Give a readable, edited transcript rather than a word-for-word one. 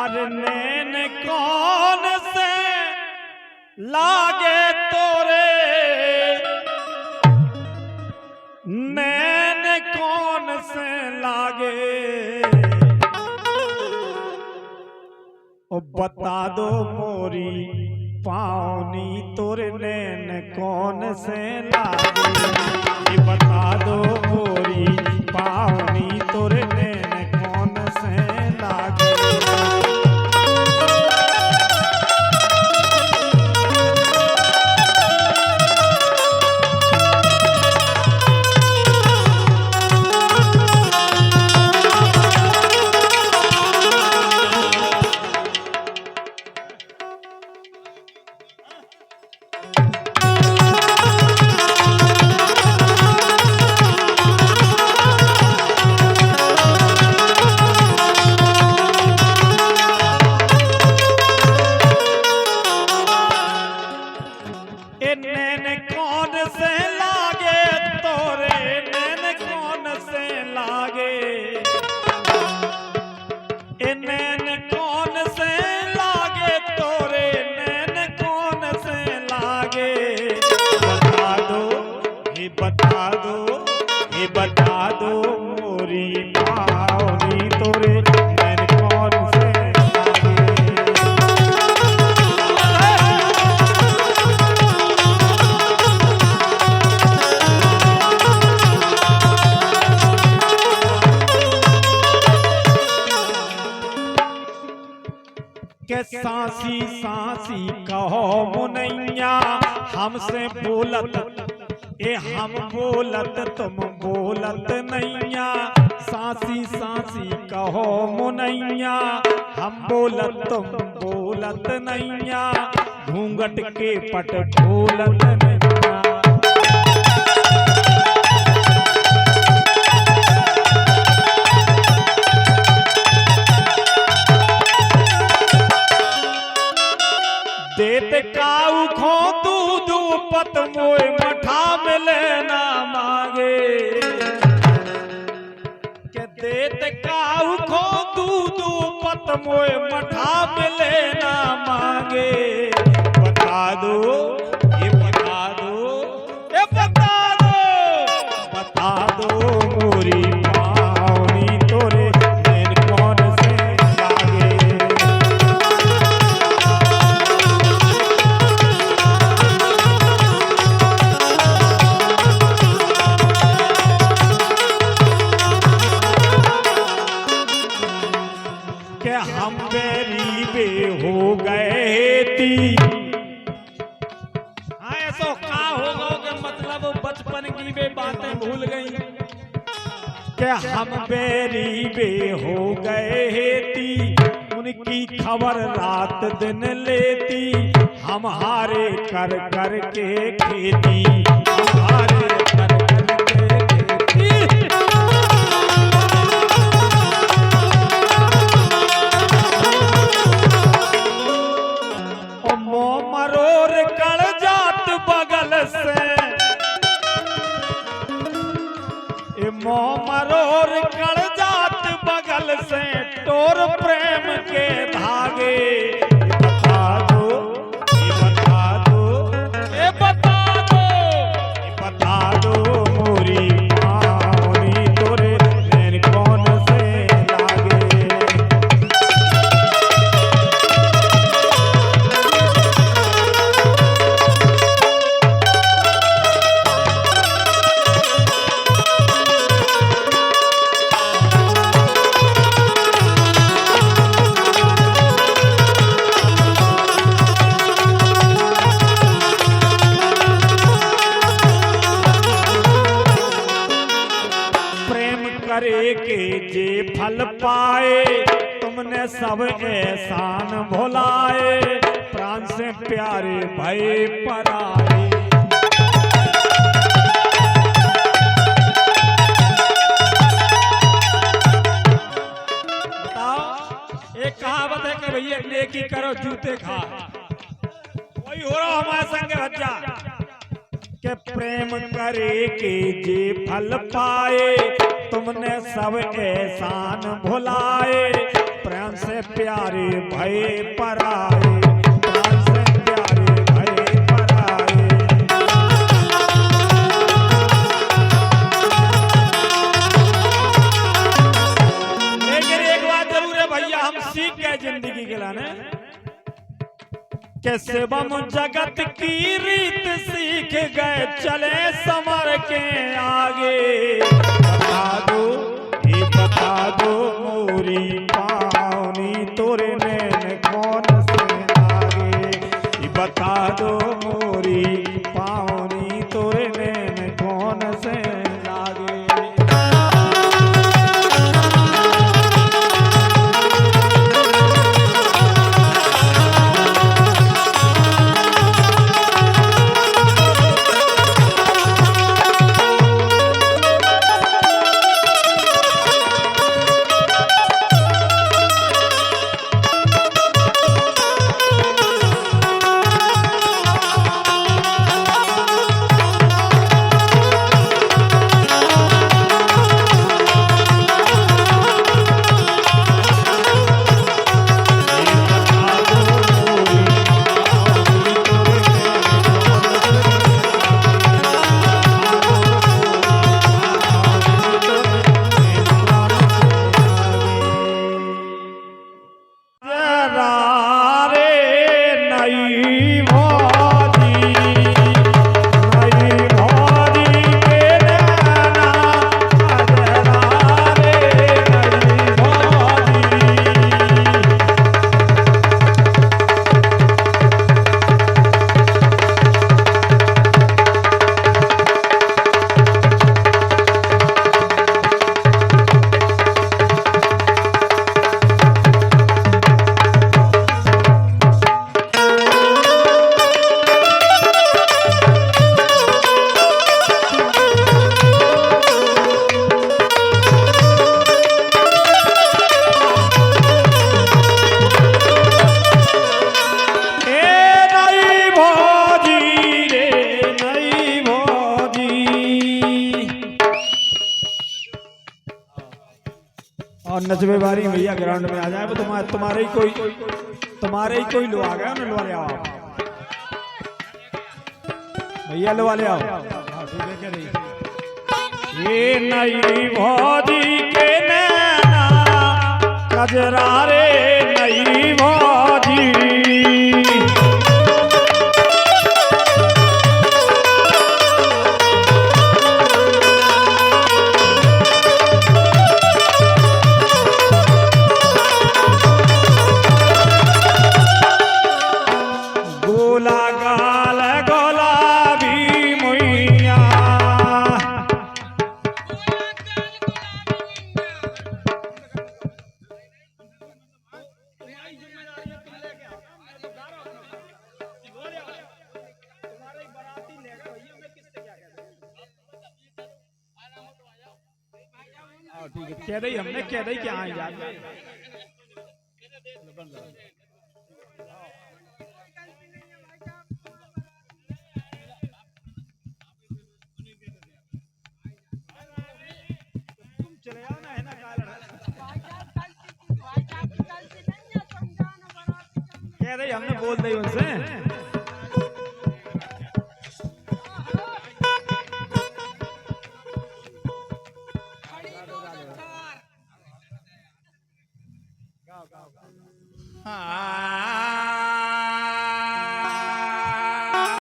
अरे नैन कौन से लागे तोरे, नैन कौन से लागे, ओ बता दो मोरी पावनी तोरे नैन कौन से लागे, ये बता दो मोरी पावनी तोरे नैन कौन से लागे। नैन कौन से लागे तोरे, नैन कौन से लागे, नैन कौन से लागे तोरे, नैन कौन से लागे, बता दो ये बता दो, ये बता दो मोरी पावनी तोरे नैन कौन से के सांसी सांसी कहो मुनैया हमसे बोलत, ए हम बोलत तुम बोलत नैया, सांसी सांसी कहो मुनैया हम बोलत तुम बोलत नैया, घूंघट के पट खोलत नैया। देत काऊ खो दूध पत मोए मठा मिले ना मांगे, के देत काऊ खो दूध पत मोए मठा मिले ना मांगे, बता दो ये बता दो, ये बता दो, बता दो मोरी पावनी तोरे नैन कौन से लागे। के हम बेरी बे हो गए थी, हाँ ऐसा का होगा के मतलब बचपन की वे बातें भूल गई, के हम बेरी बे हो गए थी, उनकी खबर रात दिन लेती, हम हारे कर कर के खेती, हम हारे कर कर के खेती। मरोर कड़ जात बगल से, मरोर कड़ जात बगल से, तोर प्रेम के धागे, बता दो ये बता दो, ये बता दो, ये बता दो मोरी पावनी तोरे नैन कौन से लागे। करे के जे फल पाए, तुमने सब एहसान भुलाए, प्राण से प्यारे भय पराए। बताओ एक कहावत है कि भैया नेकी करो जूते खा, वही हो रहा हमारे संग बच्चा, के प्रेम करे के जे फल पाए, तुमने सब एहसान भुलाए, प्रेम से से प्यारे भय पराए, प्राण से प्यारे भय पराए। लेकिन एक बात जरूर है भैया, हम सीख गए जिंदगी के लाने कैसे बम जगत की रीत सीख गए, चले समर के आगे। बता दो ये बता दो मोरी पावनी तोरे नैन कौन से लागे। ये बता दो मोरी पावनी तोरे नैन कौन से लागे। और नजबे बारी भैया ग्राउंड में आ जाए, वो तुम्हारे ही कोई लो आ गया, लो ले आओ भैया, लो ले आओ। ठीक है क्या नहीं ये नई भौजी के नैना कजरा रे नई भौजी। ठीक है कह रही हमने कह रही कि आए जाए तुम चले आओ ना, है ना कह रही हमने बोल दी उनसे। हाँ